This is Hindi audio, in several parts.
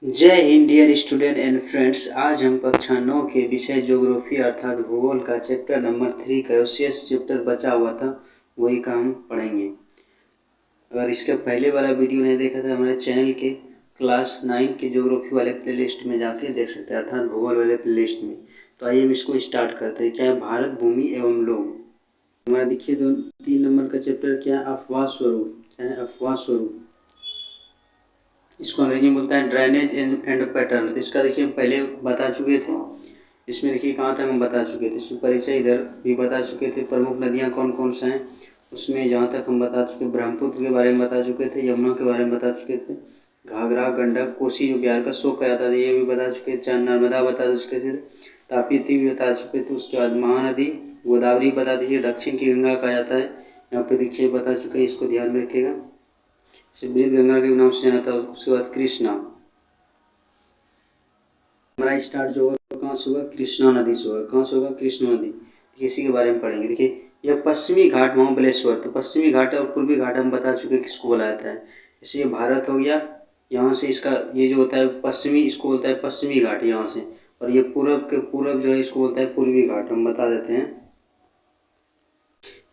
जय हिंद डियर स्टूडेंट एंड फ्रेंड्स। आज हम कक्षा 9 के विषय ज्योग्राफी अर्थात भूगोल का चैप्टर नंबर 3 का शेष चैप्टर बचा हुआ था वही का हम पढ़ेंगे। अगर इसका पहले वाला वीडियो नहीं देखा था हमारे चैनल के क्लास 9 के ज्योग्राफी वाले प्लेलिस्ट में जाके देख सकते हैं अर्थात भूगोल वाले प्लेलिस्ट में। तो आइए हम इसको स्टार्ट करते हैं। क्या है? भारत, भूमि एवं लोग। हमारा देखिए 3 नंबर का चैप्टर क्या है? अफवाह स्वरूप। क्या है? अफवाह स्वरूप। इसको अंग्रेजी में बोलता है ड्रेनेज एंड पैटर्न। तो इसका देखिए हम पहले बता चुके थे। इसमें देखिए कहाँ तक हम बता चुके थे, इसमें परिचय इधर भी बता चुके थे। प्रमुख नदियाँ कौन कौन सा हैं उसमें जहाँ तक हम बता चुके, ब्रह्मपुत्र के बारे में बता चुके थे, यमुना के बारे में बता चुके थे, घाघरा, गंडक, कोसी जो बिहार का शोक कहता था ये भी बता चुके थे, नर्मदा बता चुके थे, तापी भी बता चुके थे। उसके बाद महानदी गोदावरी बता दीजिए, दक्षिण की गंगा कहा जाता है। यहाँ पे देखिए बता चुके हैं, इसको ध्यान में रखिएगा। सिमृत गंगा के नाम से जाना था। उसके बाद कृष्णा। हमारा स्टार्ट जो होगा कहाँ से होगा? कृष्णा नदी से होगा। कहाँ से होगा? कृष्णा नदी। इसी के बारे में पढ़ेंगे। देखिए यह पश्चिमी घाट महाबलेश्वर, तो पश्चिमी घाट और पूर्वी घाट हम बता चुके किसको बोला जाता है। जैसे ये भारत हो गया, यहाँ से इसका ये जो होता है पश्चिमी, इसको बोलता है पश्चिमी घाट यहाँ से। और ये पूर्व जो है इसको बोलता है पूर्वी घाट, हम बता देते हैं।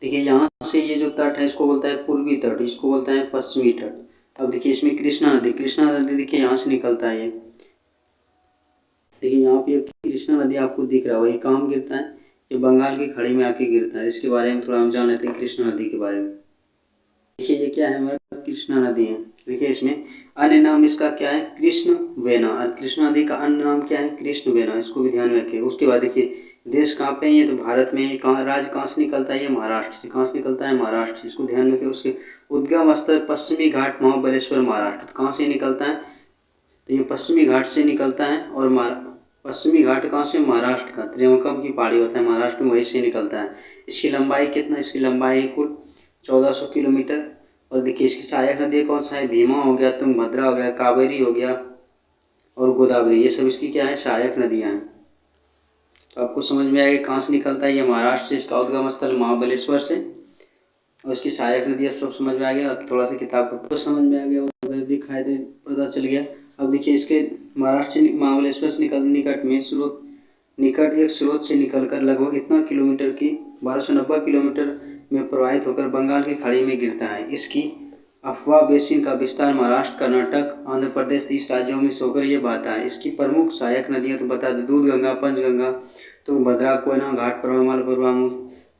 देखिए यहाँ से ये जो तट है इसको बोलता है पूर्वी तट, इसको बोलता है पश्चिमी तट। अब देखिए इसमें कृष्णा नदी देखिए यहाँ से निकलता है। ये देखिए यहाँ पे कृष्णा नदी आपको दिख रहा है, वही कहाँ गिरता है? ये बंगाल की खाड़ी में आके गिरता है। इसके बारे में थोड़ा हम जान लेते हैं कृष्णा नदी के बारे में। देखिए ये क्या है? हमारा कृष्णा नदी है। देखिए इसमें अन्य नाम इसका क्या है? कृष्ण वेना। कृष्णा नदी का अन्य नाम क्या है? कृष्ण वेना। इसको भी ध्यान में रखिए। उसके बाद देखिए देश कहाँ पे है? ये तो भारत में। कहाँ राज्य कहाँ से निकलता है? ये महाराष्ट्र से। कहाँ से निकलता है? महाराष्ट्र से। इसको ध्यान में रखिए। उसके उद्गम स्थल पश्चिमी घाट महाबलेश्वर महाराष्ट्र। तो कहाँ से निकलता है? तो ये पश्चिमी घाट से निकलता है। और पश्चिमी घाट कहाँ से? महाराष्ट्र का। त्रिवेंद्रम की पहाड़ी होता है महाराष्ट्र में, वहीं से निकलता है। इसकी लंबाई कितना? इसकी लंबाई कुल 1400 किलोमीटर। और देखिए इसकी सहायक नदी कौन सा है? भीमा हो गया, तुंगभद्रा हो गया, कावेरी हो गया और गोदावरी। ये सब इसकी क्या है? सहायक नदियाँ हैं। तो आपको समझ में आएगा कहाँ से निकलता है? ये महाराष्ट्र से। इसका उद्गम स्थल महाबलेश्वर से और इसकी सहायक नदी अब सब समझ में आ गया। अब थोड़ा सा किताब को तो समझ में आ गया, उधर दिखाई दे पता चल गया। अब देखिए इसके महाराष्ट्र से महाबलेश्वर से निकट एक स्रोत से निकलकर लगभग इतना किलोमीटर की 1290 किलोमीटर में प्रवाहित होकर बंगाल की खाड़ी में गिरता है। इसकी अफवाह बेसिन का विस्तार महाराष्ट्र, कर्नाटक, आंध्र प्रदेश, 30 राज्यों में से होकर ये बहता है। इसकी प्रमुख सहायक नदियाँ तो बता दें, दूध गंगा, पंचगंगा, तुंगभद्रा, कोयना, घाट प्रभा, मलप्रभा,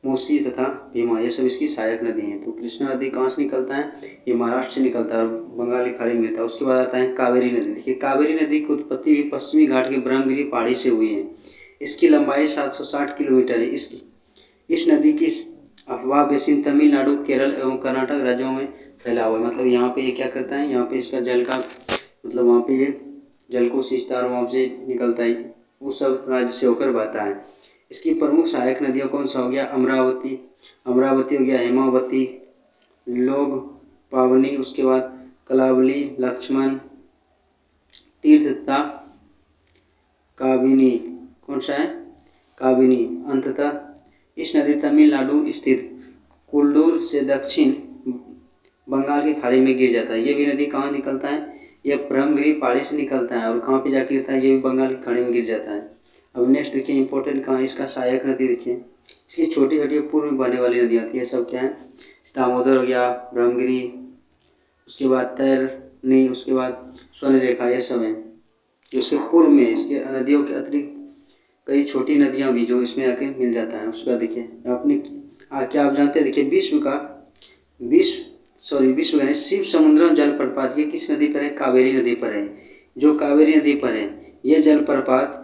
मूसी तथा भीमा। ये सब इसकी सहायक नदी हैं। तो कृष्णा नदी कहाँ से निकलता है? ये महाराष्ट्र से निकलता है और बंगाल की खाड़ी में गिरता है। उसके बाद आता है कावेरी नदी। देखिए कावेरी नदी की उत्पत्ति भी पश्चिमी घाट के ब्रह्मगिरी पहाड़ी से हुई है। इसकी लंबाई 760 किलोमीटर है। इस नदी की अफवाह बेसिन तमिलनाडु, केरल एवं कर्नाटक राज्यों में फैला हुआ है। मतलब यहाँ पे ये क्या करता है? यहाँ पे इसका जल का मतलब वहाँ पे ये जल को सींचता है और वहाँ से निकलता है, वो सब राज्य से होकर बहता है। इसकी प्रमुख सहायक नदियाँ कौन सा हो गया? अमरावती हो गया, हेमावती, लोग, पावनी, उसके बाद कलावली, लक्ष्मण तीर्थ तथा काबिनी। कौन सा है? काबिनी। अंततः इस नदी तमिलनाडु स्थित कुल्लूर से दक्षिण बंगाल की खाड़ी में गिर जाता है। ये भी नदी कहाँ निकलता है? यह ब्रह्मगिरी पहाड़ी से निकलता है और कहाँ पे जाकर गिरता है? ये भी बंगाल की खाड़ी में गिर जाता है। अब नेक्स्ट देखिए इंपॉर्टेंट कहाँ? इसका सहायक नदी देखिए। इसकी छोटी छोटी पूर्व में बहने वाली नदियाँ आती है। सब क्या है? दामोदर हो गया, ब्रह्मगिरी, उसके बाद तैरनी, उसके बाद स्वर्णरेखा, ये सब है जो इसके पूर्व में। इसके नदियों के अतिरिक्त कई छोटी नदियाँ भी जो इसमें आके मिल जाता है। उसके बाद देखिए आपने क्या आप जानते हैं? देखिए विश्व गणेश शिव समुद्रम जलप्रपात ये किस नदी पर है? कावेरी नदी पर है। जो कावेरी नदी पर है ये जलप्रपात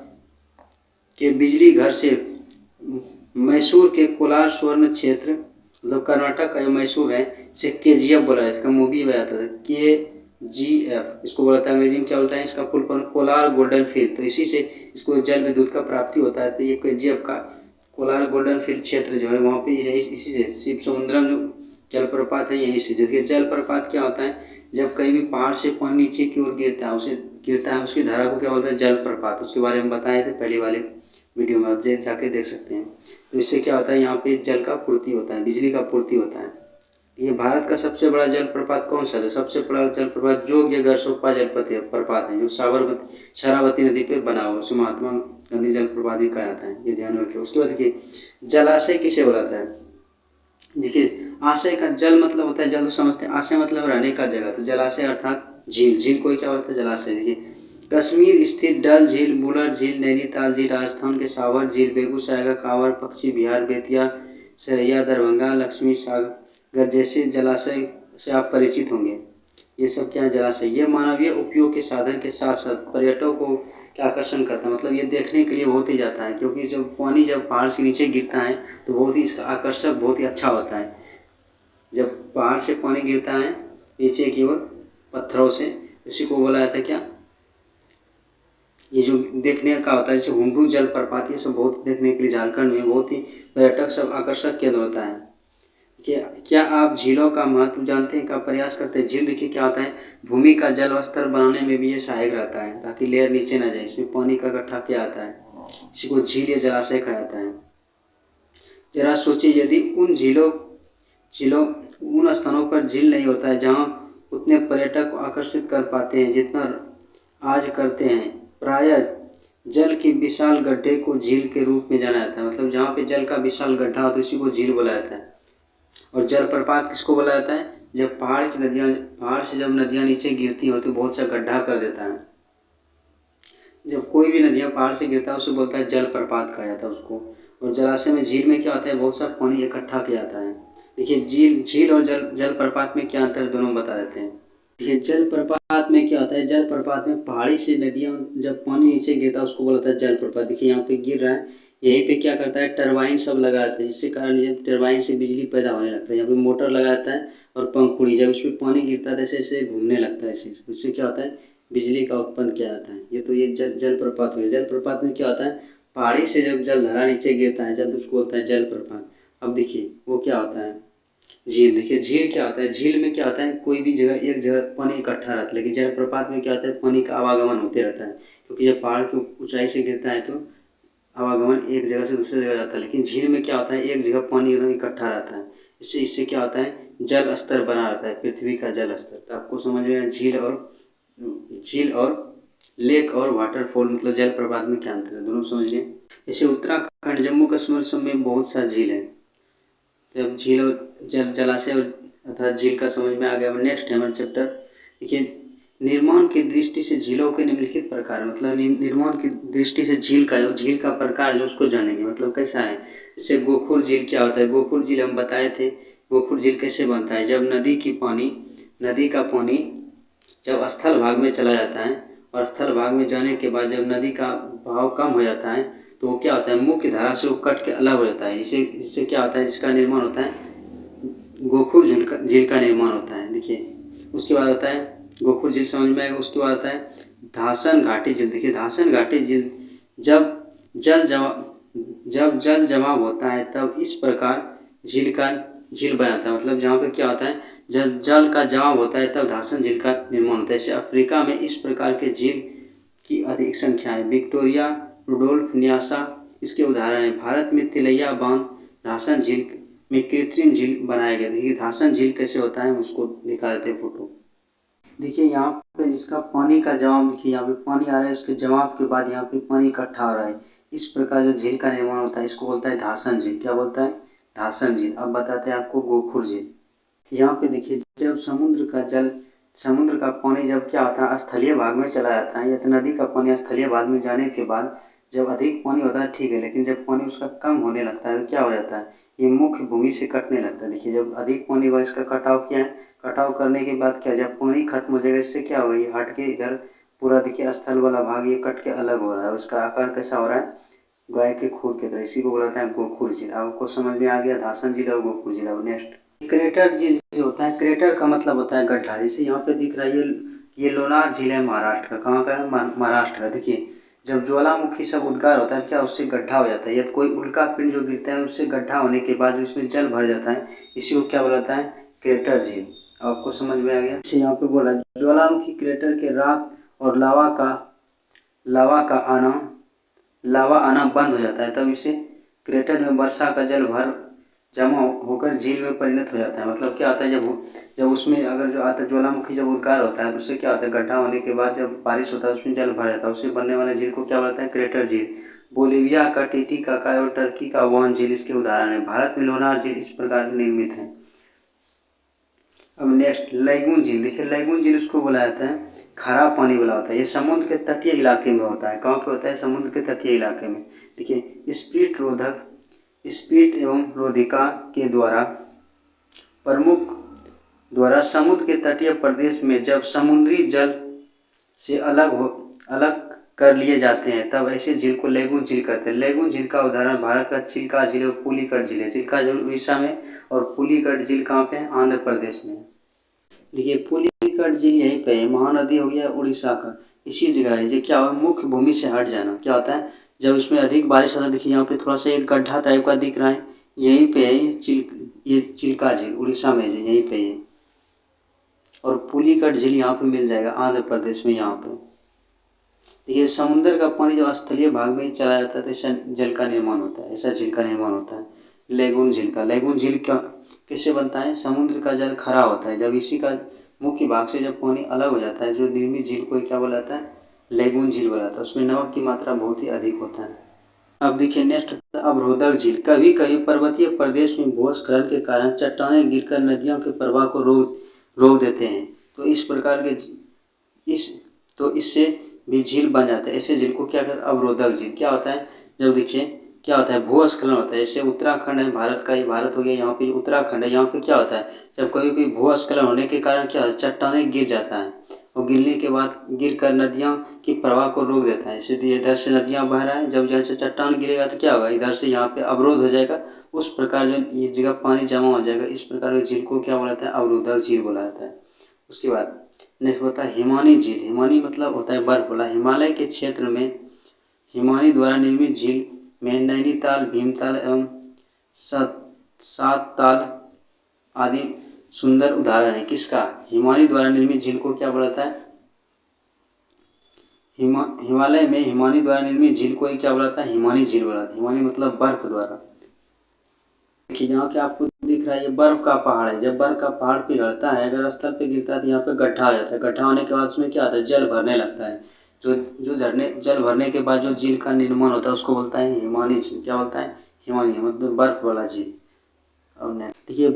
के बिजली घर से मैसूर के कोलार स्वर्ण क्षेत्र, मतलब कर्नाटक का जो मैसूर है से KGF बोला है। इसका मूवी भी आता था KGF, इसको बोला था। अंग्रेजी में क्या बोलता है? इसका full form Kolar golden field. तो इसी से इसको जल विद्युत का प्राप्ति होता है। तो ये KGF का कोलार गोल्डन फील्ड क्षेत्र जो है वहाँ पे है। इसी से शिव समुद्रम जो जलप्रपात है यहीं से। देखिए जलप्रपात क्या होता है? जब कहीं भी पहाड़ से पानी नीचे की ओर गिरता है उसकी धारा को क्या बोलते हैं? जलप्रपात। उसके बारे में बताए थे पहले वाले वीडियो में, आप जाके देख सकते हैं। तो इससे क्या होता है? यहाँ पे जल का पूर्ति होता है, बिजली का पूर्ति होता है। ये भारत का सबसे बड़ा जलप्रपात कौन सा है? सबसे बड़ा जलप्रपात जोग गरसोप्पा जलप्रपात है, जो शरावती नदी पे बना हुआ, उसे महात्मा गांधी जलप्रपात भी कहा जाता है, ये ध्यान रखिए। उसके बाद देखिए जलाशय किसे बुलाता है? देखिए आशय का जल मतलब होता है, जल तो समझते हैं, आशय मतलब रहने का जगह, तो जलाशय अर्थात झील, झील को क्या बोलता है? जलाशय। देखिए कश्मीर स्थित डल झील, बुलर झील, नैनीताल झील, राजस्थान के सावर झील, बेगूसराय का कांवर पक्षी, बिहार बेतिया, सरैया, दरभंगा, लक्ष्मी सागर जैसे जलाशय से आप परिचित होंगे। ये सब क्या है? जलाशय। ये मानवीय उपयोग के साधन के साथ साथ पर्यटकों को क्या आकर्षण करता है, मतलब ये देखने के लिए बहुत ही जाता है, क्योंकि जब पानी जब पहाड़ से नीचे गिरता है तो बहुत ही इसका आकर्षक बहुत ही अच्छा होता है। जब पहाड़ से पानी गिरता है नीचे की ओर पत्थरों से, इसी को बोला जाता है क्या? ये जो देखने का होता है, जैसे हुंडरू जलप्रपात, ये सब बहुत देखने के लिए झारखंड में बहुत ही पर्यटक सब आकर्षक केंद्र होता है। क्या आप झीलों का महत्व जानते हैं? का प्रयास करते हैं? झील देखिए क्या होता है, भूमि का जल स्तर बनाने में भी ये सहायक रहता है, ताकि लेयर नीचे ना जाए, इसमें पानी का इकट्ठा किया जाता है, इसी को झील या जलाशय कहा जाता है। जरा सोचिए यदि उन झीलों झीलों उन स्थानों पर झील नहीं होता है जहाँ उतने पर्यटक को आकर्षित कर पाते हैं जितना आज करते हैं। प्रायः जल के विशाल गड्ढे को झील के रूप में जाना जाता है, मतलब जहाँ पे जल का विशाल गड्ढा होता है उसी को झील बोला जाता है। और जलप्रपात किसको बोला जाता है? जब पहाड़ से जब नदियाँ नीचे गिरती हो तो बहुत सा गड्ढा कर देता है। जब कोई भी नदियाँ पहाड़ से गिरता है उसे बोलता है जलप्रपात कहा जाता है उसको। और जलाशय में, झील में क्या होता है? बहुत सा पानी इकट्ठा किया जाता है। देखिए झील और जलप्रपात में क्या अंतर है, दोनों बता देते हैं। देखिए जलप्रपात में क्या होता है? जलप्रपात में पहाड़ी से नदियाँ जब पानी नीचे गिरता है उसको बोलता है जलप्रपात। देखिए यहाँ पे गिर रहा है, यहीं पे क्या करता है? टरबाइन सब लगा देता है, जिससे कारण जब टरबाइन से बिजली पैदा होने लगता है। यहाँ पे मोटर लगा देता है और पंखुड़ी, जब उसमें पानी गिरता है ऐसे ऐसे घूमने लगता है, इससे क्या होता है? बिजली का उत्पन्न किया जाता है। ये तो ये जलप्रपात हुआ। जलप्रपात में क्या होता है? पहाड़ी से जब जलधारा नीचे गिरता है जल, तो उसको होता है जलप्रपात। अब देखिए वो क्या होता है? झील। देखिए झील क्या होता है? झील में क्या होता है? कोई भी जगह एक जगह पानी इकट्ठा रहता है, लेकिन जलप्रपात में क्या होता है? पानी का आवागमन होते रहता है, क्योंकि जब पहाड़ की ऊंचाई से गिरता है तो आवागमन एक जगह से दूसरी जगह जाता है। लेकिन झील में क्या होता है? एक जगह पानी एकदम इकट्ठा रहता है, इससे इससे क्या होता है? जल स्तर बना रहता है, पृथ्वी का जल स्तर। तो आपको समझ में आया झील और लेक और वाटरफॉल मतलब जलप्रपात में क्या अंतर है, दोनों समझ लिए। जैसे उत्तराखंड, जम्मू कश्मीर सब में बहुत सा झील है। जब झील और जलाशय और अर्थात झील का समझ में आ गया। नेक्स्ट है हमारा चैप्टर। देखिए निर्माण की दृष्टि से झीलों के निम्नलिखित प्रकार, मतलब निर्माण की दृष्टि से झील का प्रकार जो उसको जानेंगे, मतलब कैसा है। जैसे गोखुर झील क्या होता है? गोखुर झील हम बताए थे। गोखुर झील कैसे बनता है? जब नदी का पानी जब स्थल भाग में चला जाता है और स्थल भाग में जाने के बाद जब नदी का बहाव कम हो जाता है तो वो क्या होता है? मुख्य धारा से वो कट के अलग हो जाता है, जिससे क्या होता है? जिसका निर्माण होता है गोखुर झील का निर्माण होता है। देखिए उसके बाद आता है गोखुर झील, समझ में आएगा। उसके बाद आता है धासन घाटी झील। देखिए धासन घाटी झील जब जल जमाव होता है तब इस प्रकार झील बनाता है, मतलब जहाँ पे क्या होता है? जल का जमाव होता है तब धासन झील का निर्माण होता है। जैसे अफ्रीका में इस प्रकार के झील की अधिक संख्या है। विक्टोरिया, रुडोल्फ, न्यासा इसके उदाहरण है। भारत में तिलैया बांध धासन झील में कृत्रिम झील बनाया गया। देखिए धासन झील कैसे होता है उसको दिखा देते हैं फोटो। देखिए यहाँ पे जिसका पानी का जमाव, देखिए यहाँ पे पानी आ रहा है, उसके जमाव के बाद यहाँ पे पानी इकट्ठा हो रहा है, इस प्रकार जो झील का निर्माण होता है इसको बोलता है धासन झील। क्या बोलता है? धासन झील। अब बताते हैं आपको गोखुर झील। यहाँ पे देखिए जब समुद्र का पानी जब क्या होता है? स्थलीय भाग में चला जाता है, या तो नदी का पानी स्थलीय भाग में जाने के बाद जब अधिक पानी होता है ठीक है, लेकिन जब पानी उसका कम होने लगता है तो क्या हो जाता है? ये मुख्य भूमि से कटने लगता है। देखिए जब अधिक पानी हुआ इसका कटाव किया है, कटाव करने के बाद क्या, जब पानी खत्म हो जाएगा इससे क्या होगा? ये हट के इधर पूरा देखिए स्थल वाला भाग ये कट के अलग हो रहा है, उसका आकार कैसा हो रहा है? गाय के खुर की तरह। इसी को बोलते हैं गोखुर झील। आपको समझ में आ गया धासन झील और गोखुर झील। अब नेक्स्ट क्रेटर झील जो होता है, क्रेटर का मतलब होता है गड्ढा। जैसे यहाँ पे दिख रहा है ये लोनार झील है महाराष्ट्र का। कहाँ का है? महाराष्ट्र का। देखिए जब ज्वालामुखी सब उद्गार होता है क्या उससे गड्ढा हो जाता है, या कोई उल्का पिंड जो गिरता है उससे गड्ढा होने के बाद उसमें जल भर जाता है, इसी को क्या बोलाता है? क्रेटर झील। आपको समझ में आ गया। जैसे यहाँ पे बोला ज्वालामुखी क्रेटर के राख और लावा आना बंद हो जाता है, तब इसे क्रेटर में वर्षा का जल जमा होकर झील में परिणत हो जाता है। मतलब क्या होता है, जब उसमें अगर जो आता है ज्वालामुखी जब उद्गार होता है तो उससे क्या होता है, गड्ढा होने के बाद जब बारिश होता है उसमें जल भर जाता है, उससे बनने वाले झील को क्या बोलता है, क्रेटर झील। बोलिविया का टीटीकाका और टर्की का वॉन झील इसके उदाहरण है। भारत में लोनार झील इस प्रकार निर्मित है। अब नेक्स्ट लैगून झील। देखिए लैगून झील उसको बोला जाता है खराब पानी वाला होता है। ये समुद्र के तटीय इलाके में होता है। कहाँ पे होता है, समुद्र के तटीय इलाके में। देखिए स्पीट एवं रोधिका के द्वारा समुद्र के तटीय प्रदेश में जब समुद्री जल से अलग कर लिए जाते हैं तब ऐसे झील को लैगून झील कहते हैं। लैगून झील का उदाहरण भारत का चिल्का झील और पुलिकट झील है। चिल्का झील उड़ीसा में और पुलिकट झील कहाँ पे है, आंध्र प्रदेश में। देखिए पुलिकट झील यहीं पे है, महानदी हो गया उड़ीसा का, इसी जगह है। ये क्या हुआ, मुख्य भूमि से हट जाना। क्या होता है, जब इसमें अधिक बारिश होता है, देखिए यहाँ पे थोड़ा सा एक गड्ढा टाइप का दिख रहा है, यहीं पे है ये चिल्का झील उड़ीसा में है, यहीं पे है। और पुलिकट झील यहाँ पे मिल जाएगा आंध्र प्रदेश में, यहाँ पे। देखिए समुद्र का पानी जो स्थलीय भाग में ही चला जाता है तो ऐसा जल का निर्माण होता है, ऐसा झील का निर्माण होता है लैगून झील का कैसे बनता है, समुद्र का जल खरा होता है, जब इसी का मुख्य भाग से जब पानी अलग हो जाता है जो निर्मित झील को क्या बोला जाता है, लैगून झील बोला जाता है। उसमें नमक की मात्रा बहुत ही अधिक होता है। अब देखिए नेक्स्ट अवरोधक झील। कभी कभी पर्वतीय प्रदेश में भूस्खलन के कारण चट्टानें गिरकर नदियों के प्रवाह को रोक देते हैं, तो इस प्रकार के इससे भी झील बन जाता है। ऐसे झील को क्या कहते हैं, अवरोधक झील। क्या होता है, जब देखिए क्या होता है, भूस्खलन होता है। जैसे उत्तराखंड है, भारत का ही भारत हो गया, यहाँ पे उत्तराखंड है, यहाँ पे क्या होता है, जब कभी कोई भूस्खलन होने के कारण क्या होता है, चट्टानें गिर जाता है और गिरने के बाद गिर कर नदियों की प्रवाह को रोक देता है। इसलिए इधर से नदियाँ बह रहा है, जब जैसे चट्टान गिरेगा तो क्या होगा, इधर से यहाँ पे अवरोध हो जाएगा, उस प्रकार जो इस जगह पानी जमा हो जाएगा, इस प्रकार के झील को क्या बोला जाता है, अवरोधक झील बोला जाता है। उसके बाद नेक्स्ट होता है हिमानी झील। हिमानी मतलब होता है बर्फ वाला। हिमालय के क्षेत्र में हिमानी द्वारा निर्मित झील में नैनीताल, भीमताल एवं सात ताल आदि सुंदर उदाहरण है। किसका, हिमानी द्वारा निर्मित झील को क्या बोला जाता है, हिमालय में हिमानी द्वारा निर्मित झील को क्या बोला जाता है, हिमानी झील बोला जाता है। हिमानी मतलब बर्फ द्वारा। देखिए यहाँ के आपको दिख रहा है, ये बर्फ का पहाड़ है। जब बर्फ का पहाड़ पिघलता है, अगर स्थल पे गिरता है तो यहाँ पे गड्ढा आ जाता है। गड्ढा होने के बाद उसमें क्या आता है, जल भरने लगता है। जो जल भरने के बाद जो झील का निर्माण होता है उसको बोलता है हिमानी झील। क्या बोलता है, हिमानी मतलब बर्फ वाला झील। अब देखिए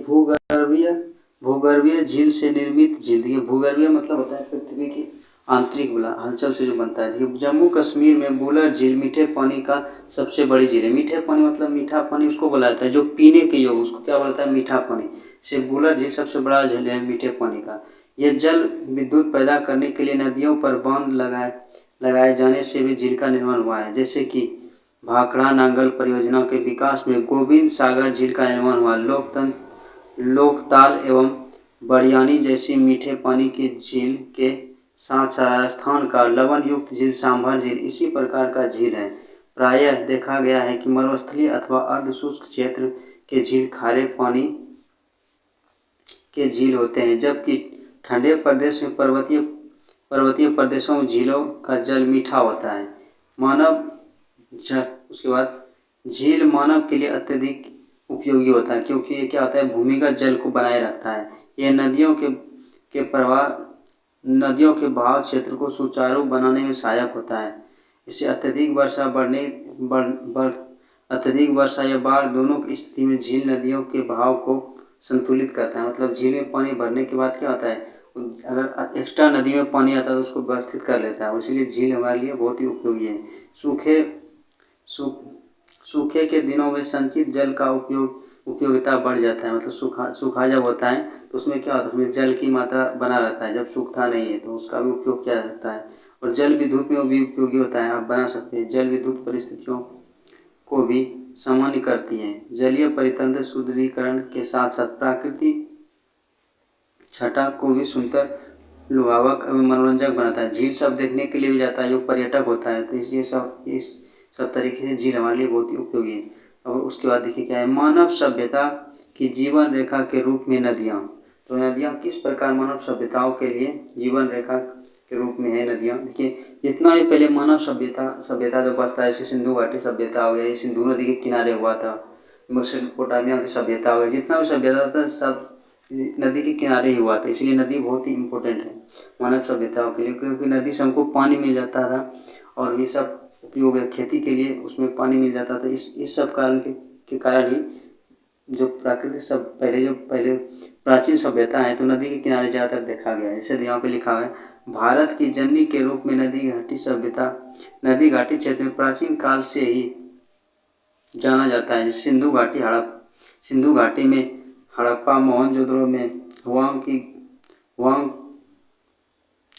भूगर्भीय झील से निर्मित झील। देखिए भूगर्भीय मतलब होता है पृथ्वी की आंतरिक वाला हलचल से जो बनता है। देखिए जम्मू कश्मीर में बुलर झील मीठे पानी का सबसे बड़ी झील है। मीठे पानी मतलब मीठा पानी उसको बोला जाता है जो पीने के योग्य, उसको क्या बोला जाता है, मीठा पानी। से बुलर झील सबसे बड़ा झील है मीठे पानी का। यह जल विद्युत पैदा करने के लिए नदियों पर बांध लगाए जाने से भी झील का निर्माण हुआ है। जैसे कि भाखड़ा नांगल परियोजना के विकास में गोविंद सागर झील का निर्माण हुआ। लोकताल एवं बड़ियानी जैसी मीठे पानी की झील के साथ राजस्थान का लवण युक्त झील सांभर झील इसी प्रकार का झील है। प्रायः देखा गया है कि मरुस्थलीय अथवा अर्धशुष्क क्षेत्र के झील खारे पानी के झील होते हैं, जबकि ठंडे प्रदेश में पर्वतीय प्रदेशों में झीलों का जल मीठा होता है। उसके बाद झील मानव के लिए अत्यधिक उपयोगी होता है क्योंकि ये क्या होता है, भूमिगत जल को बनाए रखता है। यह नदियों के बहाव क्षेत्र को सुचारू बनाने में सहायक होता है। इससे अत्यधिक वर्षा या बाढ़ दोनों की स्थिति में झील नदियों के बहाव को संतुलित करता है। मतलब झील में पानी भरने के बाद क्या होता है, अगर एक्स्ट्रा नदी में पानी आता है तो उसको व्यवस्थित कर लेता है, इसलिए झील हमारे लिए बहुत ही उपयोगी है। सूखे के दिनों में संचित जल का उपयोगिता बढ़ जाता है। मतलब सूखा जब होता है तो उसमें क्या होता है, उसमें जल की मात्रा बना रहता है। जब सूखता नहीं है तो उसका भी उपयोग किया जाता है। और जल विद्युत में भी उपयोगी होता है, आप बना सकते हैं। जल विद्युत परिस्थितियों को भी सामान्य करती हैं। जलीय परितंत्र सुदृढ़ीकरण के साथ साथ प्राकृतिक छटा को भी सुंदर, लुभावक एवं मनोरंजक बनाता है। झील सब देखने के लिए भी जाता है जो पर्यटक होता है, तो इस सब तरीके से झील हमारे लिए बहुत ही उपयोगी है। और उसके बाद देखिए क्या है, मानव सभ्यता की जीवन रेखा के रूप में नदियाँ। तो नदियाँ किस प्रकार मानव सभ्यताओं के लिए जीवन रेखा के रूप में है नदियाँ। देखिए जितना भी पहले मानव सभ्यता जो बसता है, जैसे सिंधु घाटी सभ्यता हो गया, ये सिंधु नदी के किनारे हुआ था, मेसोपोटामिया की सभ्यता हो गई, जितना भी सभ्यता था सब नदी के किनारे ही हुआ था। इसलिए नदी बहुत ही इम्पोर्टेंट है मानव सभ्यताओं के लिए, क्योंकि नदी से हमको पानी मिल जाता था और ये सब उपयोग है खेती के लिए, उसमें पानी मिल जाता था। इस सब कारण के कारण ही जो प्राकृतिक सब पहले प्राचीन सभ्यता है तो नदी के किनारे ज़्यादातर देखा गया है। जैसे यहाँ पे लिखा हुआ है, भारत की जननी के रूप में नदी घाटी सभ्यता नदी घाटी क्षेत्र में प्राचीन काल से ही जाना जाता है। सिंधु घाटी में हड़प्पा, मोहनजोदड़ो में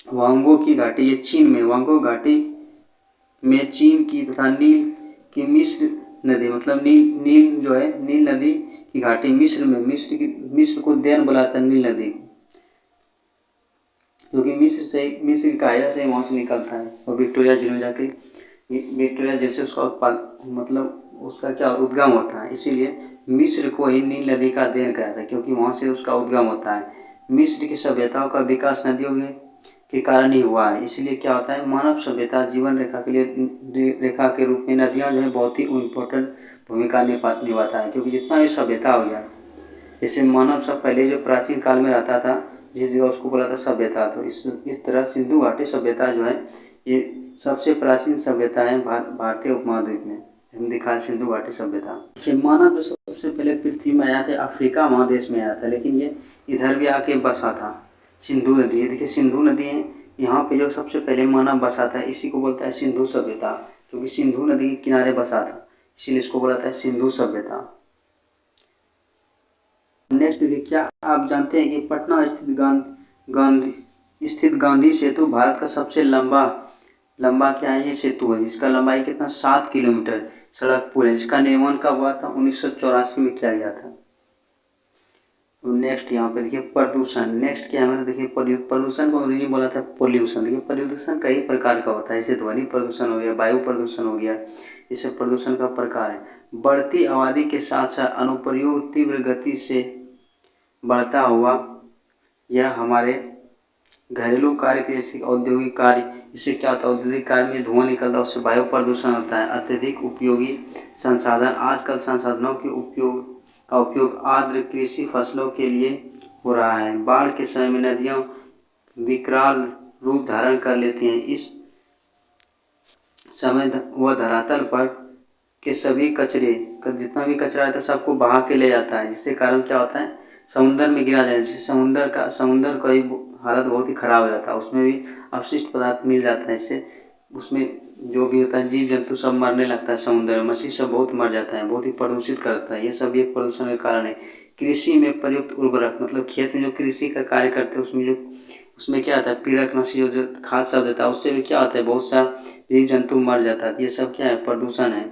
वांगो की घाटी, ये चीन में वांगो घाटी में चीन की तथा नील की मिस्र नदी, मतलब नील जो है नील नदी की घाटी मिस्र में, मिस्र को देन बुलाता है नील नदी, क्योंकि मिस्र की काहिरा से वहाँ से निकलता है और विक्टोरिया झील में जाके विक्टोरिया झील से उसका क्या उद्गम होता है। इसीलिए मिस्र को ही नील नदी का देन कहा था, क्योंकि वहाँ से उसका उद्गम होता है। मिस्र की सभ्यताओं का विकास नदियों के कारण ही हुआ है। इसलिए क्या होता है, मानव सभ्यता जीवन रेखा के लिए रेखा के रूप में नदियाँ जो है बहुत ही इम्पोर्टेंट भूमिका निभाता है। क्योंकि जितना भी सभ्यता हो गया, जैसे मानव सब पहले जो प्राचीन काल में रहता था जिस जगह उसको बोला था सभ्यता, तो इस तरह सिंधु घाटी सभ्यता जो है ये सबसे प्राचीन सभ्यता है भारतीय उपमहाद्वीप में। हम दिखा सिंधु घाटी सभ्यता। मानव जो सबसे पहले पृथ्वी में आया था अफ्रीका महादेश में आया था, लेकिन ये इधर भी आके बसा था। सिंधु नदी, ये देखिए सिंधु नदी है, यहाँ पे जो सबसे पहले मानव बसा था इसी को बोलता है सिंधु सभ्यता, क्योंकि सिंधु नदी के किनारे बसा था इसीलिए इसको बोलता है सिंधु सभ्यता। नेक्स्ट देखिए, क्या आप जानते हैं कि पटना स्थित गांधी सेतु भारत का सबसे लंबा क्या है, ये सेतु है जिसका लंबाई कितना 7 किलोमीटर सड़क पुल है, जिसका निर्माण कब हुआ था 1984 में किया गया था। नेक्स्ट यहाँ पे देखिए प्रदूषण। नेक्स्ट क्या है, देखिए प्रदूषण को अंग्रेजी में बोला था पोल्यूशन। देखिए प्रदूषण कई प्रकार का होता है, जैसे ध्वनि प्रदूषण हो गया, वायु प्रदूषण हो गया, ये सब प्रदूषण का प्रकार है। बढ़ती आबादी के साथ साथ अनुप्रयोग तीव्र गति से बढ़ता हुआ यह हमारे घरेलू कार्य के जैसे औद्योगिक कार्य, इससे क्या होता है औद्योगिक कार्य में धुआं निकलता है, उससे वायु प्रदूषण होता है। अत्यधिक उपयोगी संसाधन, आजकल संसाधनों के उपयोग आर्द्र कृषि फसलों के लिए हो रहा है। बाढ़ के समय में नदियाँ विकराल रूप धारण कर लेती हैं। इस समय वह धरातल पर के सभी कचरे जितना भी कचरा रहता है सबको बहा के ले जाता है, जिससे कारण क्या होता है समुद्र में गिरा जाए, जिससे समुद्र का हालत बहुत ही ख़राब हो जाता है, उसमें भी अपशिष्ट पदार्थ मिल जाता है। इससे उसमें जो भी होता है जीव जंतु सब मरने लगता है, समुद्र में मछली सब बहुत मर जाता है, बहुत ही प्रदूषित करता है। ये सब एक प्रदूषण के कारण है। कृषि में प्रयुक्त उर्वरक, मतलब खेत में जो कृषि का कार्य करते हैं उसमें क्या आता है पीड़कनाशी जो खाद सब देता है, उससे भी क्या होता है बहुत सा जीव जंतु मर जाता है। ये सब क्या है प्रदूषण है।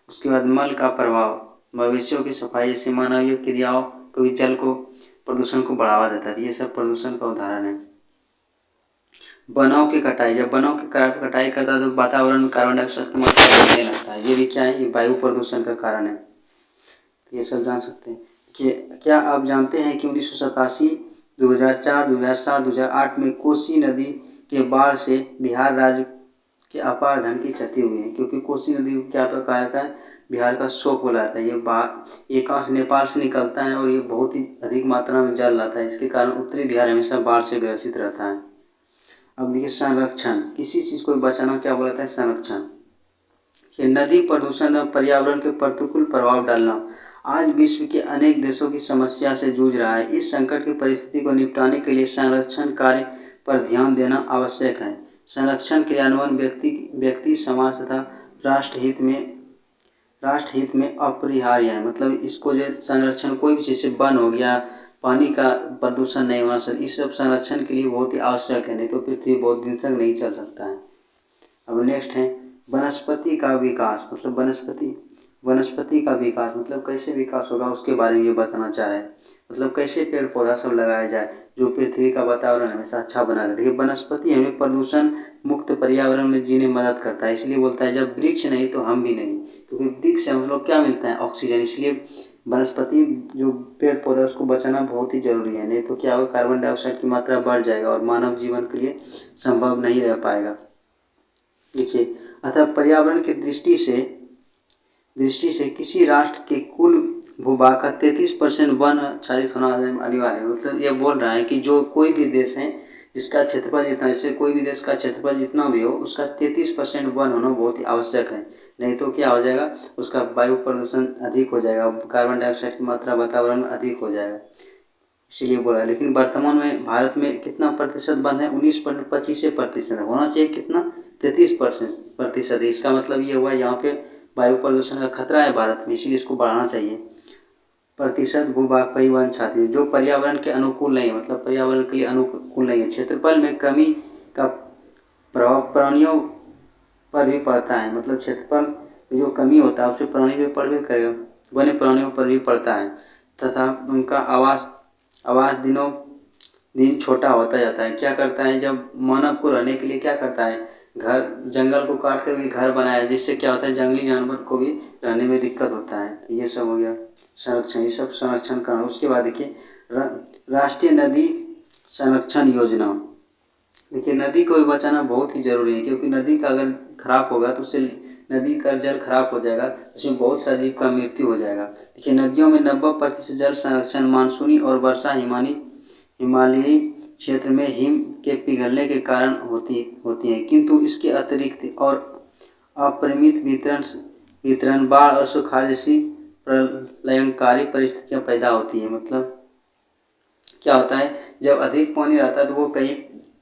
उसके बाद मल का प्रभाव, मवेशियों की सफाई जैसे मानवीय क्रियाओं को भी जल को प्रदूषण को बढ़ावा देता है। ये सब प्रदूषण का उदाहरण है। वनों की कटाई, जब वनों की कटाई करता है तो वातावरण में कार्बन डाइऑक्साइड की मात्रा बढ़ने लगता है, ये भी क्या है ये वायु प्रदूषण का कारण है। तो ये सब जान सकते हैं कि क्या आप जानते हैं कि 1987, 2004, 2007, 2008 में कोसी नदी के बाढ़ से बिहार राज्य के अपार धन की क्षति हुई है, क्योंकि कोसी नदी को क्या कहा जाता है बिहार का शोक बोला जाता है। ये कहाँ से नेपाल से निकलता है और ये बहुत ही अधिक मात्रा में जल रहता है, इसके कारण उत्तरी बिहार हमेशा बाढ़ से ग्रसित रहता है। अब देखिए संरक्षण, किसी चीज़ को बचाना क्या बोला जाता है संरक्षण। ये नदी प्रदूषण और पर्यावरण के प्रतिकूल प्रभाव डालना आज विश्व के अनेक देशों की समस्या से जूझ रहा है। इस संकट की परिस्थिति को निपटाने के लिए संरक्षण कार्य पर ध्यान देना आवश्यक है। संरक्षण क्रियान्वयन व्यक्ति समाज तथा राष्ट्रहित में अपरिहार्य है। मतलब इसको जो संरक्षण कोई भी चीज़ से वन हो गया, पानी का प्रदूषण नहीं होना चाहिए, इस सब संरक्षण के लिए बहुत ही आवश्यक है, नहीं तो पृथ्वी बहुत दिन तक नहीं चल सकता है। अब नेक्स्ट है वनस्पति का विकास, मतलब वनस्पति का विकास मतलब कैसे विकास होगा उसके बारे में ये बताना चाह रहे हैं। मतलब कैसे पेड़ पौधा सब लगाया जाए जो पृथ्वी का वातावरण हमेशा अच्छा बना रहे। देखिए वनस्पति हमें प्रदूषण मुक्त पर्यावरण में जीने में मदद करता है, इसलिए बोलता है जब वृक्ष नहीं तो हम भी नहीं, क्योंकि वृक्ष से हम लोग क्या मिलता है ऑक्सीजन। इसलिए वनस्पति जो पेड़ पौधा उसको बचाना बहुत ही जरूरी है, नहीं तो क्या होगा कार्बन डाइऑक्साइड की मात्रा बढ़ जाएगा और मानव जीवन के लिए संभव नहीं रह पाएगा। देखिए अतः पर्यावरण की दृष्टि से दृष्टि से किसी राष्ट्र के कुल भूभाग का 33% वन आच्छादित होना अनिवार्य है। मतलब यह बोल रहा है कि जो कोई भी देश है जिसका क्षेत्रफल जितना, जैसे कोई भी देश का क्षेत्रफल जितना भी हो उसका 33% वन होना बहुत ही आवश्यक है। नहीं तो क्या हो जाएगा, उसका वायु प्रदूषण अधिक हो जाएगा, कार्बन डाइऑक्साइड की मात्रा वातावरण में अधिक हो जाएगा, इसीलिए बोला। लेकिन वर्तमान में भारत में कितना प्रतिशत वन है, 25% होना चाहिए, कितना 33%। इसका मतलब ये हुआ यहाँ पे वायु प्रदूषण का खतरा है भारत में, इसीलिए इसको बढ़ाना चाहिए। प्रतिशत भूभाग पर ही वन छाती जो पर्यावरण के अनुकूल नहीं है, मतलब पर्यावरण के लिए अनुकूल नहीं है। क्षेत्रफल में कमी का प्रभाव प्राणियों पर भी पड़ता है, मतलब क्षेत्रफल में जो कमी होता है उससे प्राणी पे पड़ भी करेगा, वन्य प्राणियों पर भी पड़ता है तथा उनका आवास दिनों दिन छोटा होता जाता है। क्या करता है, जब मानव को रहने के लिए क्या करता है, घर जंगल को काट कर घर बनाया, जिससे क्या होता है जंगली जानवर को भी रहने में दिक्कत होता है। तो ये सब हो गया संरक्षण, ये सब संरक्षण करना। उसके बाद देखिए राष्ट्रीय नदी संरक्षण योजना। देखिए नदी को भी बचाना बहुत ही ज़रूरी है, क्योंकि नदी का अगर खराब होगा तो उससे नदी का जल खराब हो जाएगा, उसमें बहुत सा जीव का मृत्यु हो जाएगा। देखिए नदियों में 90% जल संरक्षण मानसूनी और वर्षा हिमालयी क्षेत्र में हिम के पिघलने के कारण होती है, किंतु इसके अतिरिक्त और अपरिमित वितरण बाढ़ और सुखाड़ जैसी प्रलयंकारी परिस्थितियाँ पैदा होती है। मतलब क्या होता है, जब अधिक पानी रहता है तो वो कहीं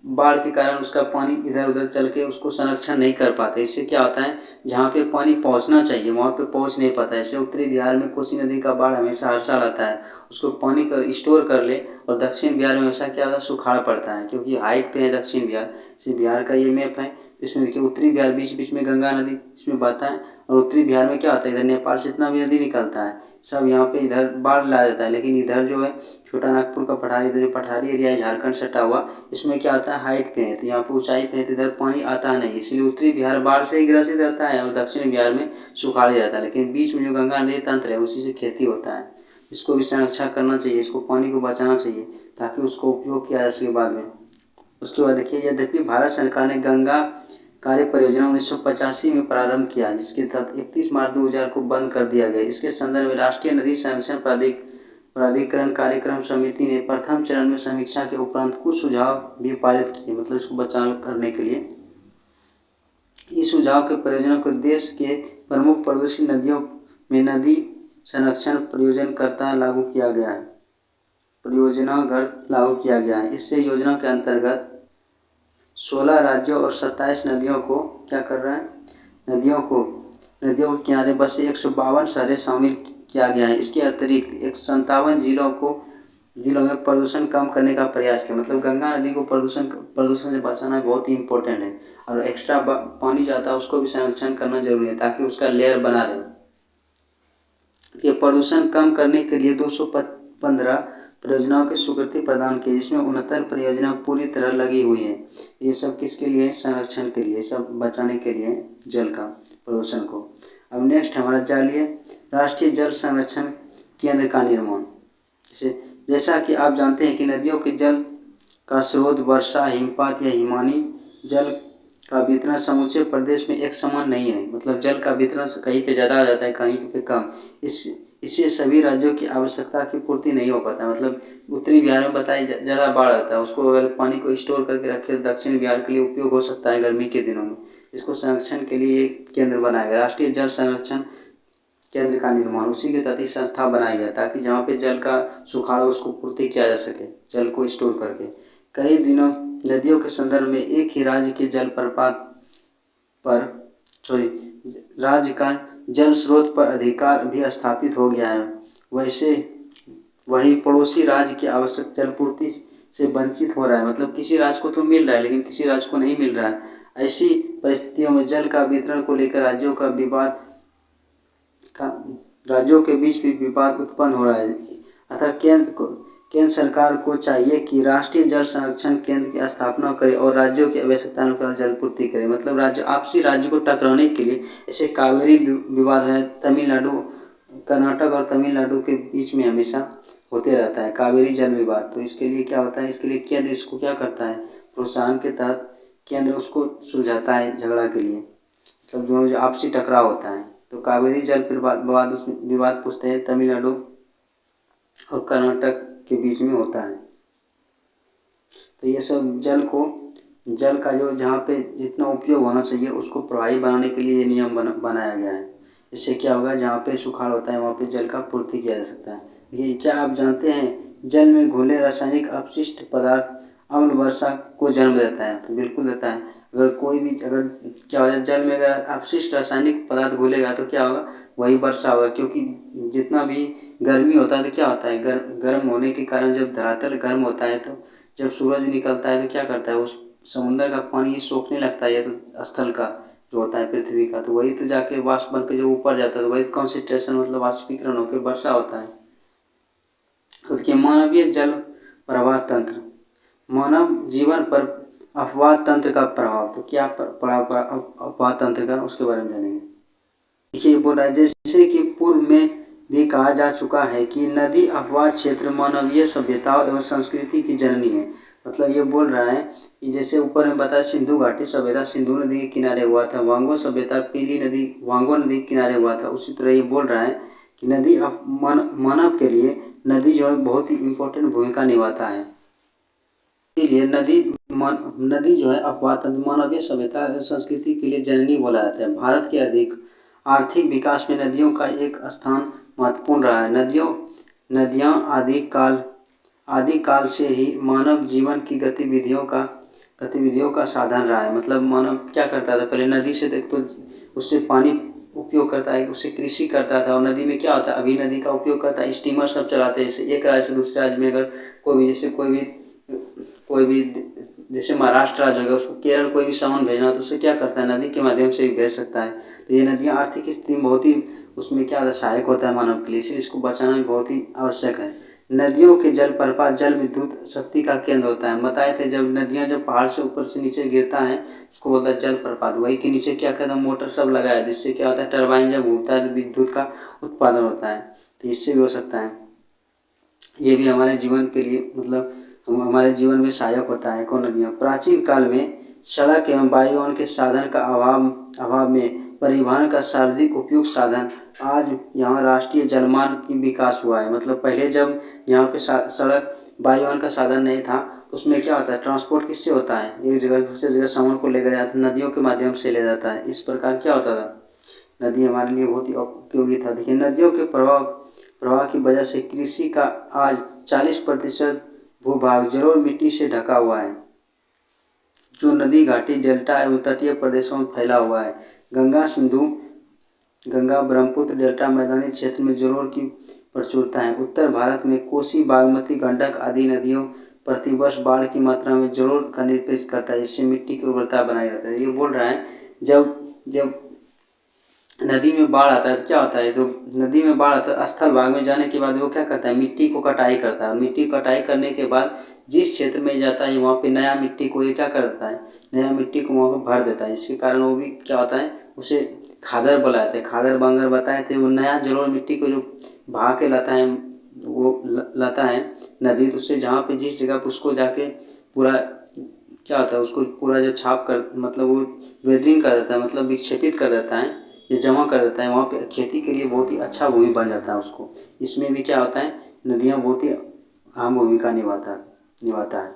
बाढ़ के कारण उसका पानी इधर उधर चल के उसको संरक्षण नहीं कर पाते। इससे क्या होता है, जहाँ पे पानी पहुँचना चाहिए वहाँ पे पहुँच नहीं पाता है। जैसे उत्तरी बिहार में कोसी नदी का बाढ़ हमेशा हर साल आता है, उसको पानी कर स्टोर कर ले, और दक्षिण बिहार में हमेशा क्या होता है, सुखाड़ पड़ता है, क्योंकि हाइट पे है दक्षिण बिहार। जैसे बिहार का ये मैप है, इसमें देखिए उत्तरी बिहार बीच बीच में गंगा नदी इसमें बहता है, और उत्तरी बिहार में क्या होता है, इधर नेपाल से इतना भी नदी निकलता है, सब यहाँ पे इधर बाढ़ ला देता है। लेकिन इधर जो है छोटा नागपुर का पठारी, इधर जो पठारी एरिया है झारखंड सटा हुआ, इसमें क्या आता है हाइट पे है, तो यहाँ पे ऊंचाई पे है, तो इधर पानी आता नहीं, इसलिए उत्तरी बिहार बाढ़ से ही ग्रसित रहता है और दक्षिण बिहार में सुखाड़ जाता है। लेकिन बीच में जो गंगा नदी तंत्र है उसी से खेती होता है, इसको भी संरक्षण करना चाहिए, इसको पानी को बचाना चाहिए ताकि उसको उपयोग किया जा सके बाद में। उसके बाद देखिए यद्यपि भारत सरकार ने गंगा कार्य परियोजना 1985 में प्रारंभ किया, जिसके तहत 31 मार्च 2000 को बंद कर दिया गया। इसके संदर्भ में राष्ट्रीय नदी संरक्षण प्राधिकरण कार्यक्रम समिति ने प्रथम चरण में समीक्षा के उपरांत कुछ सुझाव भी पारित किए, मतलब इसको बचाव करने के लिए। इस सुझाव के परियोजना को देश के प्रमुख प्रदूषित नदियों में नदी संरक्षण परियोजना लागू किया गया है। इससे योजना के अंतर्गत 16 राज्यों और 27 नदियों को क्या कर रहा है, नदियों के किनारे बसे 152 शहरें शामिल किया गया है। इसके अतिरिक्त 57 जिलों में प्रदूषण कम करने का प्रयास किया। मतलब गंगा नदी को प्रदूषण से बचाना बहुत ही इम्पोर्टेंट है, और एक्स्ट्रा पानी जाता है उसको भी संरक्षण करना जरूरी है ताकि उसका लेयर बना रहे। ये प्रदूषण कम करने के लिए 215 परियोजनाओं की स्वीकृति प्रदान की, जिसमें 69 परियोजना पूरी तरह लगी हुई है। ये सब किसके लिए, संरक्षण के लिए, सब बचाने के लिए जल का प्रदूषण को। अब नेक्स्ट हमारा जानिए राष्ट्रीय जल संरक्षण केंद्र का निर्माण। जैसा कि आप जानते हैं कि नदियों के जल का स्रोत वर्षा, हिमपात या हिमानी जल का वितरण समूचे प्रदेश में एक समान नहीं है। मतलब जल का वितरण कहीं पे ज़्यादा आ जाता है, कहीं पे कम। इससे सभी राज्यों की आवश्यकता की पूर्ति नहीं हो पाता। मतलब उत्तरी बिहार में बताइए ज़्यादा बाढ़ आता है, उसको अगर पानी को स्टोर करके रखे तो दक्षिण बिहार के लिए उपयोग हो सकता है गर्मी के दिनों में। इसको संरक्षण के लिए एक केंद्र बनाया गया, राष्ट्रीय जल संरक्षण केंद्र का निर्माण। उसी के तहत संस्था बनाई गई ताकि जहाँ पे जल का सुखाड़ उसको पूर्ति किया जा सके, जल को स्टोर करके। कई दिनों नदियों के संदर्भ में एक ही राज्य के राज्य का जल स्रोत पर अधिकार भी स्थापित हो गया है। वही पड़ोसी राज्य की आवश्यक जल पूर्ति से वंचित हो रहा है। मतलब किसी राज्य को तो मिल रहा है लेकिन किसी राज्य को नहीं मिल रहा है। ऐसी परिस्थितियों में जल का वितरण को लेकर राज्यों के बीच भी विवाद उत्पन्न हो रहा है। अतः केंद्र सरकार को चाहिए कि राष्ट्रीय जल संरक्षण केंद्र की स्थापना करे और राज्यों की आवश्यकता अनुसार जल पूर्ति करे। मतलब आपसी राज्य को टकराने के लिए, ऐसे कावेरी विवाद है कर्नाटक और तमिलनाडु के बीच में हमेशा होते रहता है, कावेरी जल विवाद। तो इसके लिए क्या होता है, इसके लिए केंद्र इसको क्या करता है, प्रोत्साहन के तहत केंद्र उसको सुलझाता है झगड़ा के लिए। मतलब दोनों जो आपसी टकराव होता है तो कावेरी जल विवाद पूछते हैं, तमिलनाडु और कर्नाटक के बीच में होता है। तो ये सब जल का जो जहाँ पे जितना उपयोग होना चाहिए उसको प्रभावी बनाने के लिए ये नियम बनाया गया है। इससे क्या होगा, जहाँ पे सुखाड़ होता है वहाँ पे जल का पूर्ति किया जा सकता है। देखिए, क्या आप जानते हैं जल में घुले रासायनिक अपशिष्ट पदार्थ अम्ल वर्षा को जन्म देता है? तो बिल्कुल देता है। अगर क्या होता है, जल में अगर अपशिष्ट रासायनिक पदार्थ घुलेगा तो क्या होगा, वही वर्षा होगा। क्योंकि जितना भी गर्मी होता है तो क्या होता है, गर्म होने के कारण जब धरातल गर्म होता है तो जब सूरज निकलता है तो क्या करता है, उस समुद्र का पानी सोखने लगता है, तो स्थल का जो होता है पृथ्वी का, तो वही तो जाके वाष्प बन के जो ऊपर जाता है तो वही कॉन्सेंट्रेशन मतलब वाष्पीकरण होकर वर्षा होता है। तो देखिए, मानवीय जल प्रवाह तंत्र, मानव जीवन पर अपवाह तंत्र का प्रभाव। तो क्या अपवाह तंत्र का, उसके बारे में जानेंगे। देखिए, बोल रहा है जैसे कि पूर्व में भी कहा जा चुका है कि नदी अपवाह क्षेत्र मानवीय सभ्यताओं एवं संस्कृति की जननी है। मतलब ये बोल रहा है कि जैसे ऊपर में बताया सिंधु घाटी सभ्यता सिंधु नदी के किनारे हुआ था, वांगो सभ्यता वांगो नदी के किनारे हुआ था। उसी तरह ये बोल रहा है कि मानव के लिए नदी जो है बहुत ही इम्पोर्टेंट भूमिका निभाता है। इसीलिए नदी जो है अपवाह तंत्र मानवीय सभ्यता संस्कृति के लिए जननी बोला जाता है। भारत के अधिक आर्थिक विकास में नदियों का एक स्थान महत्वपूर्ण रहा है। नदियाँ आदि काल से ही मानव जीवन की गतिविधियों का साधन रहा है। मतलब मानव क्या करता था, पहले नदी से तो उससे पानी उपयोग करता है, उससे कृषि करता था। और नदी में क्या होता है, अभी नदी का उपयोग करता है, स्टीमर सब चलाते हैं। जैसे एक राज्य से दूसरे राज्य में अगर कोई भी जैसे महाराष्ट्र राज्य होगा, उसको केरल कोई भी सामान भेजना हो तो उससे क्या करता है, नदी के माध्यम से भी भेज सकता है। तो ये नदियाँ आर्थिक स्थिति में बहुत ही उसमें क्या होता है, सहायक होता है मानव के लिए, इसलिए इसको बचाना भी बहुत ही आवश्यक है। नदियों के जल प्रपात जल विद्युत शक्ति का केंद्र होता है। बताए थे जब पहाड़ से ऊपर से नीचे गिरता है उसको बोलता है जल प्रपात। वही के नीचे क्या कहता है, मोटर सब लगाया है, जिससे क्या होता है, टरबाइन जब घूमता है तो विद्युत का उत्पादन होता है। तो इससे भी हो सकता है। ये भी हमारे जीवन के लिए मतलब हमारे जीवन में सहायक होता है। कौन नदियाँ, प्राचीन काल में सड़क एवं वायुयान के साधन का अभाव में परिवहन का सर्वाधिक उपयुक्त साधन आज यहाँ राष्ट्रीय जलमार्ग की विकास हुआ है। मतलब पहले जब यहाँ पे सड़क वायुयान का साधन नहीं था तो उसमें क्या होता है, ट्रांसपोर्ट किससे होता है, एक जगह दूसरी जगह सामान को ले जाता है, नदियों के माध्यम से ले जाता है। इस प्रकार क्या होता था, नदी हमारे लिए बहुत ही उपयोगी था। देखिए, नदियों के प्रवाह की वजह से कृषि का आज 40% भूभाग जलोढ़ मिट्टी से ढका हुआ है, जो नदी घाटी डेल्टा एवं तटीय प्रदेशों में फैला हुआ है। गंगा ब्रह्मपुत्र डेल्टा मैदानी क्षेत्र में जलोढ़ की प्रचुरता है। उत्तर भारत में कोसी बागमती गंडक आदि नदियों प्रतिवर्ष बाढ़ की मात्रा में जलोढ़ का निर्देश करता है, इससे मिट्टी की उर्वरता बनाई रहती है। ये बोल रहा है जब नदी में बाढ़ आता है तो क्या होता है, तो नदी में बाढ़ आता है, स्थल भाग में जाने के बाद वो क्या करता है, मिट्टी को कटाई करता है। मिट्टी कटाई करने के बाद जिस क्षेत्र में जाता है वहाँ पे नया मिट्टी को ये क्या कर देता है, नया मिट्टी को वहाँ पे भर देता है। इसके कारण वो भी क्या होता है, उसे खादर बोला जाता है। खादर बंगर बताए थे, वो नया जलोढ़ मिट्टी को जो बहा के लाता है, वो लाता है नदी, तो उससे जहाँ पे जिस जगह पर उसको जाके पूरा क्या होता है, उसको पूरा जो छाप कर मतलब वो वेदरिंग कर देता है, मतलब विक्षेपित कर देता है, ये जमा कर देता है। वहाँ पे खेती के लिए बहुत ही अच्छा भूमि बन जाता है उसको। इसमें भी क्या होता है, नदियाँ बहुत ही अहम भूमिका निभाता है।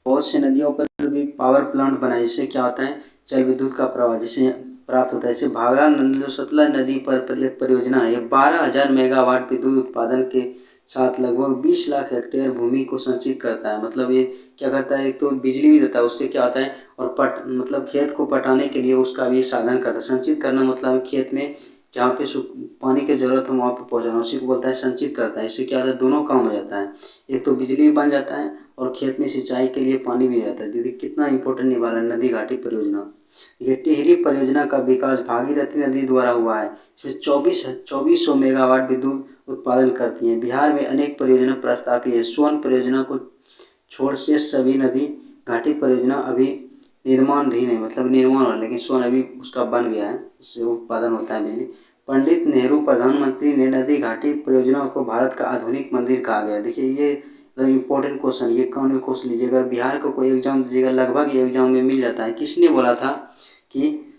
बहुत से नदियों पर भी पावर प्लांट बनाए, जिससे क्या होता है, जल विद्युत का प्रवाह जिसे प्राप्त होता है। जैसे भागरा जो सतलज नदी पर एक परियोजना है, 12,000 मेगावाट विद्युत उत्पादन के साथ लगभग 20 लाख हेक्टेयर भूमि को संचित करता है। मतलब ये क्या करता है, एक तो बिजली भी देता है, उससे क्या होता है, और मतलब खेत को पटाने के लिए उसका भी साधन करता है। संचित करना मतलब खेत में जहाँ पे पानी की जरूरत हो वहाँ पे पहुँचाना, उसी को बोलता है संचित करता है। इससे क्या होता है, दोनों काम हो जाता है, एक तो बिजली बन जाता है और खेत में सिंचाई के लिए पानी भी जाता है। दीदी कितना इंपॉर्टेंट निभा रहा है नदी घाटी परियोजना। ये टिहरी परियोजना का विकास भागीरथी नदी द्वारा हुआ है। इसमें 2400 मेगावाट विद्युत उत्पादन करती है। बिहार में अनेक परियोजना प्रस्तावित है। सोन परियोजना को छोड़ शेष सभी नदी घाटी परियोजना अभी निर्माणाधीन है, मतलब निर्माण हो, लेकिन सोन अभी उसका बन गया है, उससे उत्पादन होता है बिजली। पंडित नेहरू प्रधानमंत्री ने नदी घाटी परियोजना को भारत का आधुनिक मंदिर कहा गया। देखिए, ये इम्पोर्टेंट क्वेश्चन, ये कान में कोस लीजिएगा, बिहार को कोई एग्जाम दीजिएगा, लगभग ये एग्जाम में मिल जाता है। किसने बोला था कि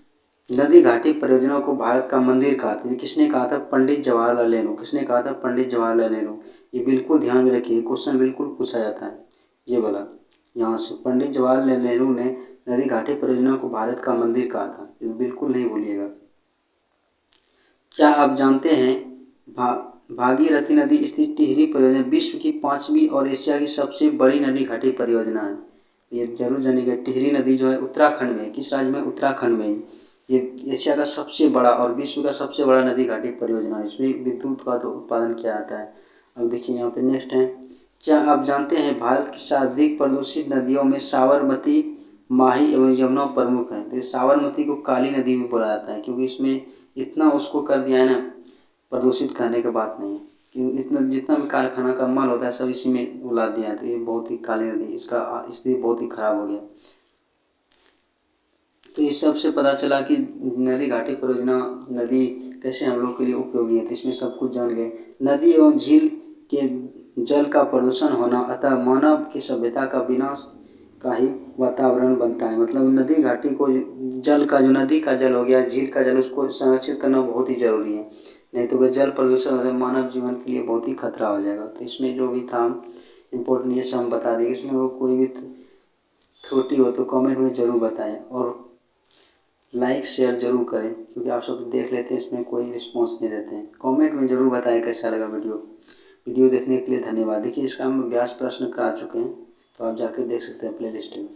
नदी घाटी परियोजना को भारत का मंदिर कहा था। किसने कहा था? पंडित जवाहरलाल नेहरू। किसने कहा था? पंडित जवाहरलाल नेहरू। ये बिल्कुल ध्यान में रखिए, क्वेश्चन बिल्कुल पूछा जाता है ये वाला यहाँ से। पंडित जवाहरलाल नेहरू ने नदी घाटी परियोजना को भारत का मंदिर कहा था, ये बिल्कुल नहीं भूलिएगा। क्या आप जानते हैं भागीरथी नदी स्थित टिहरी परियोजना विश्व की 5वीं और एशिया की सबसे बड़ी नदी घाटी परियोजना है। ये जरूर जानिएगा। टिहरी नदी जो है उत्तराखंड में, किस राज्य में? उत्तराखंड में। ये एशिया का सबसे बड़ा और विश्व का सबसे बड़ा नदी घाटी परियोजना है। इसमें विद्युत का तो उत्पादन किया जाता है। अब देखिए यहाँ पे नेक्स्ट है, क्या आप जानते हैं भारत की सर्वाधिक प्रदूषित नदियों में साबरमती, माही एवं यमुना प्रमुख है। तो साबरमती को काली नदी भी बोला जाता है, क्योंकि इसमें इतना उसको कर दिया है ना, प्रदूषित कहने की बात नहीं, कि इतना जितना भी कारखाना का माल होता है सब इसी में उला दिया है। तो ये बहुत ही काली नदी, इसका स्थिति बहुत ही खराब हो गया। तो इस सब से पता चला कि नदी घाटी परियोजना, नदी कैसे हम लोग के लिए उपयोगी है। तो इसमें सब कुछ जान गए। नदी एवं झील के जल का प्रदूषण होना अतः मानव की सभ्यता का विनाश का ही वातावरण बनता है। मतलब नदी घाटी को, जल का जो नदी का जल हो गया, झील का जल, उसको संरक्षित करना बहुत ही ज़रूरी है। नहीं तो अगर जल प्रदूषण हो तो मानव जीवन के लिए बहुत ही खतरा हो जाएगा। तो इसमें जो भी था इम्पोर्टेंट ये सब हम बता दिए। इसमें वो कोई भी त्रुटि हो तो कमेंट में ज़रूर बताएं और लाइक शेयर जरूर करें, क्योंकि आप सब देख लेते हैं इसमें कोई रिस्पॉन्स नहीं देते हैं। कमेंट में ज़रूर बताएं कैसा लगा वीडियो देखने के लिए धन्यवाद। देखिए इसका हम अभ्यास प्रश्न करा चुके हैं, तो आप जाके देख सकते हैं प्ले लिस्ट में।